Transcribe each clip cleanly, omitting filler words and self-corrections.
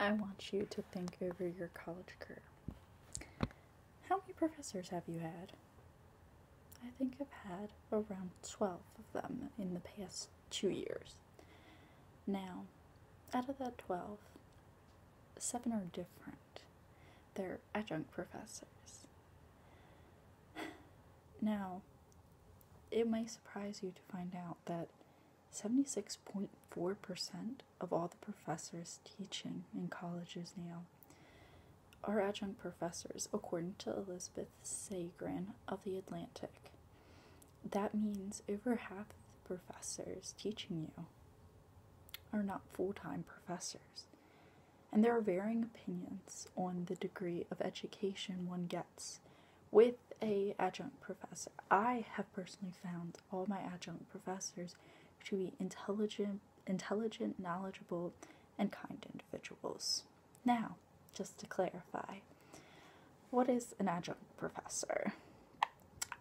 I want you to think over your college career. How many professors have you had? I think I've had around 12 of them in the past 2 years. Now, out of that 12, 7 are different. They're adjunct professors. Now, it might surprise you to find out that 76.4% of all the professors teaching in colleges now are adjunct professors, according to Elizabeth Sagran of The Atlantic. That means over half of the professors teaching you are not full-time professors. And there are varying opinions on the degree of education one gets with a adjunct professor. I have personally found all my adjunct professors to be intelligent, knowledgeable, and kind individuals. Now, just to clarify, what is an adjunct professor?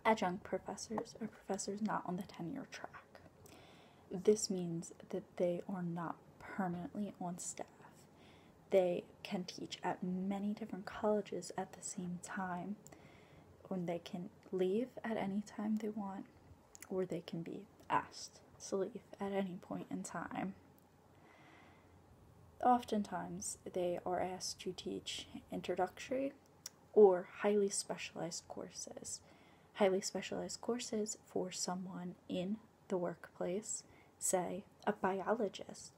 Adjunct professors are professors not on the tenure track. This means that they are not permanently on staff. They can teach at many different colleges at the same time, when they can leave at any time they want, or they can be asked to leave at any point in time. Oftentimes, they are asked to teach introductory or highly specialized courses. Highly specialized courses for someone in the workplace, say a biologist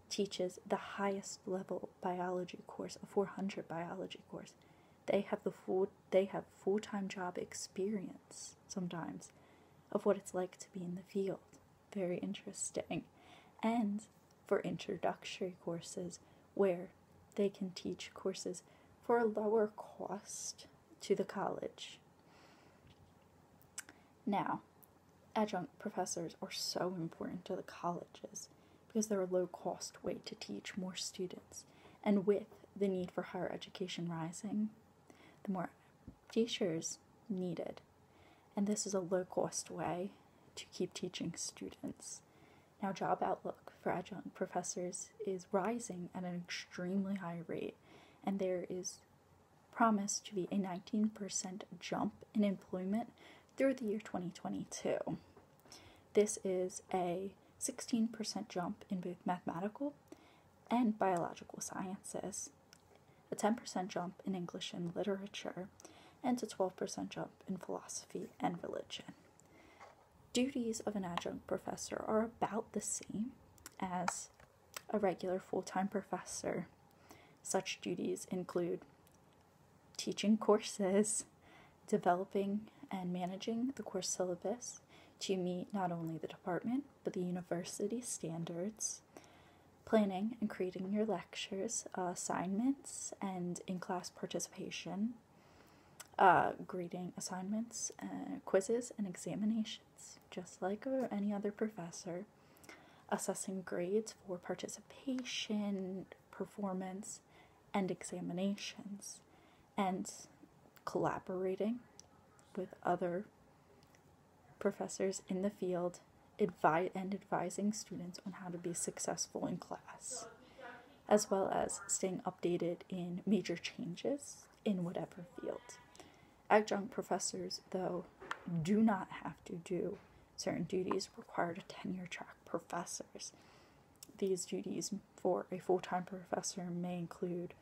teaches the highest level biology course, a 400 biology course. They have full-time job experience sometimes of what it's like to be in the field. Very interesting. And for introductory courses where they can teach courses for a lower cost to the college. Now, adjunct professors are so important to the colleges because they're a low-cost way to teach more students. And with the need for higher education rising, the more teachers needed. And this is a low-cost way to keep teaching students. Now, job outlook for adjunct professors is rising at an extremely high rate, and there is promised to be a 19% jump in employment through the year 2022. This is a 16% jump in both mathematical and biological sciences, a 10% jump in English and literature, and a 12% jump in philosophy and religion. Duties of an adjunct professor are about the same as a regular full-time professor. Such duties include teaching courses, developing and managing the course syllabus to meet not only the department but the university standards, planning and creating your lectures, assignments, and in-class participation, grading assignments, quizzes, and examinations, just like any other professor, assessing grades for participation, performance, and examinations, and collaborating with other professors in the field, advising students on how to be successful in class, as well as staying updated in major changes in whatever field. Adjunct professors, though, do not have to do certain duties required of tenure-track professors. These duties for a full-time professor may include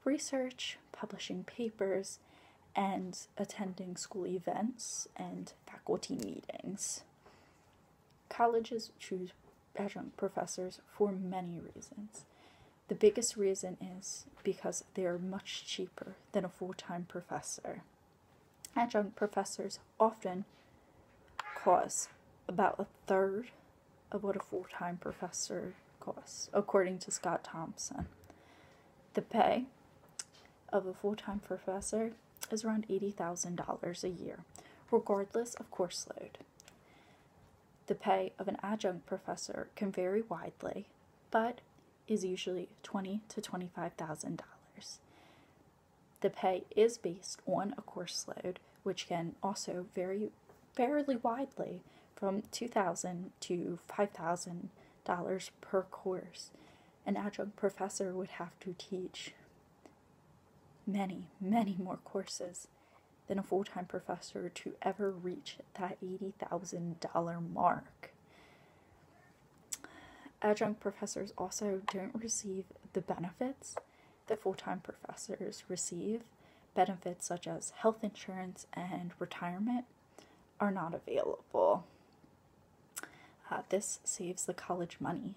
research, publishing papers, and attending school events and faculty meetings. Colleges choose adjunct professors for many reasons. The biggest reason is because they are much cheaper than a full-time professor. Adjunct professors often cost about a third of what a full-time professor costs, according to Scott Thompson. The pay of a full-time professor is around $80,000 a year, regardless of course load. The pay of an adjunct professor can vary widely, but is usually $20,000 to $25,000. The pay is based on a course load, which can also vary fairly widely from $2,000 to $5,000 per course. An adjunct professor would have to teach many, many more courses than a full-time professor to ever reach that $80,000 mark. Adjunct professors also don't receive the benefits that full-time professors receive. Benefits such as health insurance and retirement are not available. This saves the college money.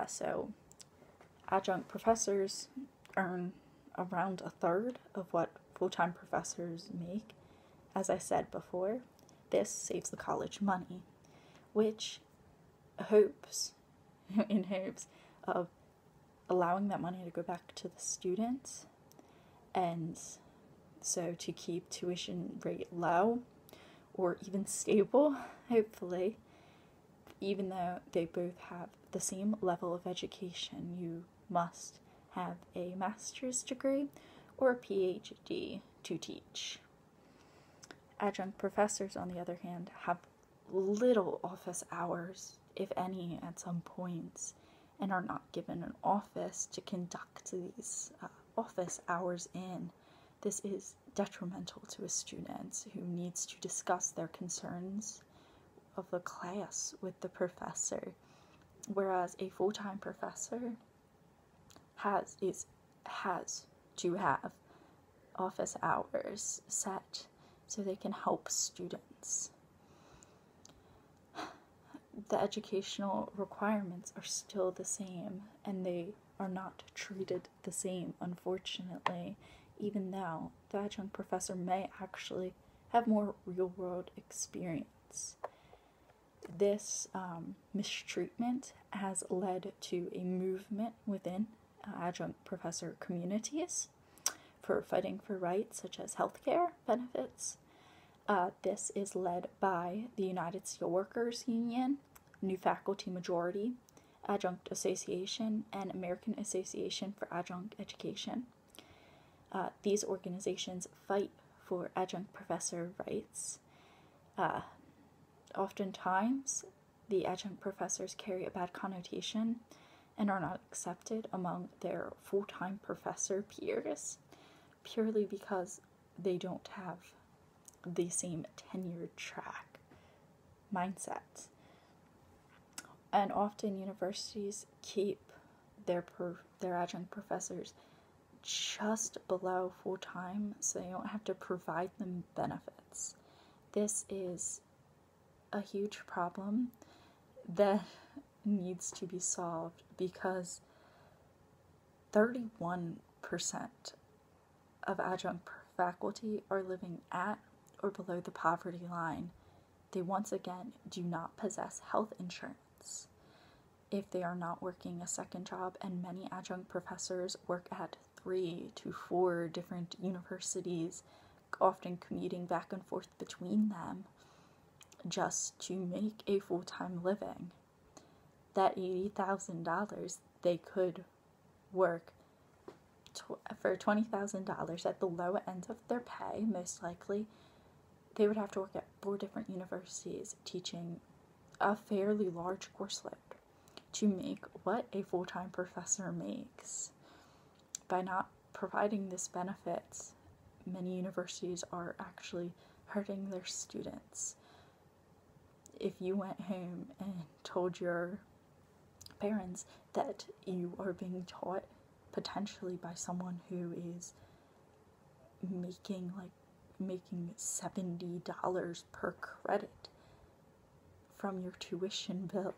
So adjunct professors earn around a third of what full-time professors make. As I said before, this saves the college money, which in hopes of allowing that money to go back to the students, and so to keep tuition rate low or even stable, hopefully. Even though they both have the same level of education, you must have a master's degree or a PhD to teach. Adjunct professors, on the other hand, have little office hours, if any, at some points, and are not given an office to conduct these office hours in. This is detrimental to a student who needs to discuss their concerns of the class with the professor, whereas a full-time professor has to have office hours set so they can help students. The educational requirements are still the same, and they are not treated the same, unfortunately, even though the adjunct professor may actually have more real-world experience. This mistreatment has led to a movement within adjunct professor communities for fighting for rights such as healthcare benefits. This is led by the United Steelworkers Union, New Faculty Majority, Adjunct Association, and American Association for Adjunct Education. These organizations fight for adjunct professor rights. Oftentimes, the adjunct professors carry a bad connotation and are not accepted among their full-time professor peers, purely because they don't have the same tenured track mindset. And often universities keep their adjunct professors just below full-time so they don't have to provide them benefits. This is a huge problem that needs to be solved because 31% of adjunct faculty are living at or below the poverty line. They once again do not possess health insurance if they are not working a second job, and many adjunct professors work at 3 to 4 different universities, often commuting back and forth between them just to make a full-time living. That $80,000, they could work for $20,000 at the low end of their pay, most likely. They would have to work at 4 different universities teaching a fairly large course load to make what a full-time professor makes. By not providing this benefit, many universities are actually hurting their students. If you went home and told your parents that you are being taught potentially by someone who is making $70 per credit from your tuition bill,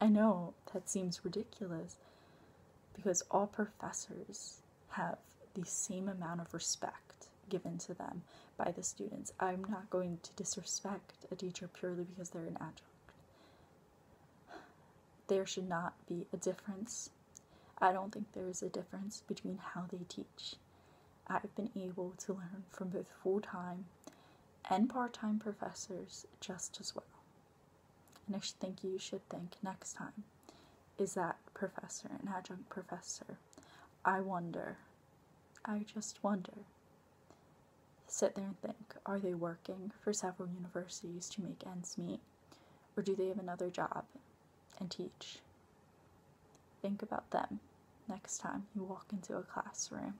I know that seems ridiculous because all professors have the same amount of respect given to them by the students. I'm not going to disrespect a teacher purely because they're an adjunct. There should not be a difference. I don't think there is a difference between how they teach. I've been able to learn from both full-time and part-time professors just as well. And I think you should think next time, is that professor an adjunct professor? I just wonder. Sit there and think, are they working for several universities to make ends meet? Or do they have another job and teach? think about them next time you walk into a classroom.